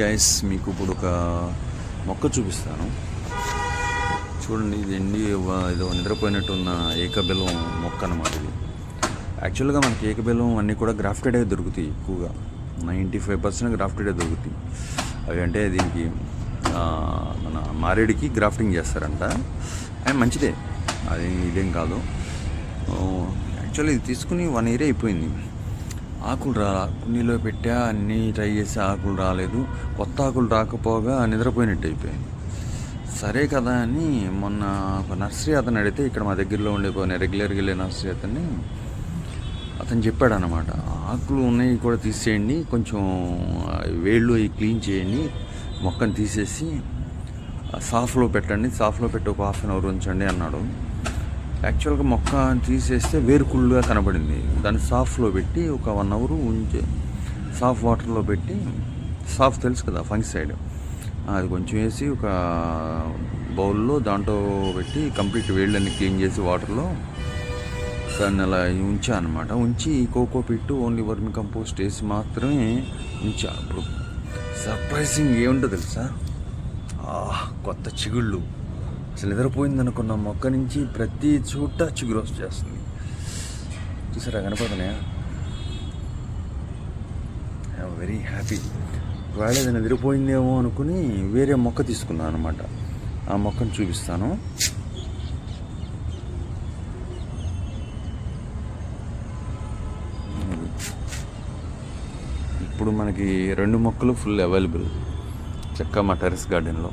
Guys మీకు ఇప్పుడు ఒక మొక్క చూపిస్తాను చూడండి. ఇది ఏదో నిద్రపోయినట్టున్న ఏకబెల్లం మొక్క అన్నమాట. ఇది యాక్చువల్గా మనకి ఏకబెల్లం అన్నీ కూడా గ్రాఫ్టెడే దొరుకుతాయి. ఎక్కువగా 95% గ్రాఫ్టెడే దొరుకుతాయి. అవి అంటే దీనికి మన మారేడికి గ్రాఫ్టింగ్ చేస్తారంట. అది మంచిదే, అది ఇదేం కాదు. యాక్చువల్లీ ఇది తీసుకుని 1 year అయిపోయింది. ఆకులు రాలా, కుండీలో పెట్టా, అన్నీ ట్రై చేసి ఆకులు రాలేదు. కొత్త ఆకులు రాకపోగా నిద్రపోయినట్టు అయిపోయింది. సరే కదా అని మొన్న ఒక నర్సరీ అతను అడిగితే, ఇక్కడ మా దగ్గరలో ఉండే రెగ్యులర్గా వెళ్ళే నర్సరీ అతను చెప్పాడు అన్నమాట. ఆకులు ఉన్నాయి కూడా తీసేయండి, కొంచెం వేళ్ళు అవి క్లీన్ చేయండి, మొక్కను తీసేసి సాఫ్లో పెట్టండి, సాఫ్లో పెట్టి ఒక 1/2 hour ఉంచండి అన్నాడు. యాక్చువల్గా మొక్క తీసేస్తే వేరుకుళ్ళుగా కనబడింది. దాన్ని సాఫ్లో పెట్టి ఒక 1 hour ఉంచి, సాఫ్ వాటర్లో పెట్టి, సాఫ్ తెలుసు కదా ఫంగిసైడ్, అది కొంచెం వేసి ఒక బౌల్లో దాంట్లో పెట్టి కంప్లీట్ వేళ్ళన్నీ క్లీన్ చేసి వాటర్లో దాన్ని అలా ఉంచా అనమాట. ఉంచి కోకో పిట్టు ఓన్లీ వర్మి కంపోస్ట్ వేసి మాత్రమే ఉంచా. అప్పుడు సర్ప్రైజింగ్ ఏముంటుందో తెలుసా, కొత్త చిగుళ్ళు. అసలు నిద్రపోయింది అనుకున్న మొక్క నుంచి ప్రతి చోట చిగురు వచ్చేస్తుంది. చూసారా, కనపడుతున్నాయా? I'm very happy. ఒకవేళ ఇది నిద్రపోయిందేమో అనుకుని వేరే మొక్క తీసుకున్నాను అనమాట. ఆ మొక్కను చూపిస్తాను. ఇప్పుడు మనకి 2 మొక్కలు ఫుల్ అవైలబుల్ చక్కగా మా టెర్రస్ గార్డెన్లో.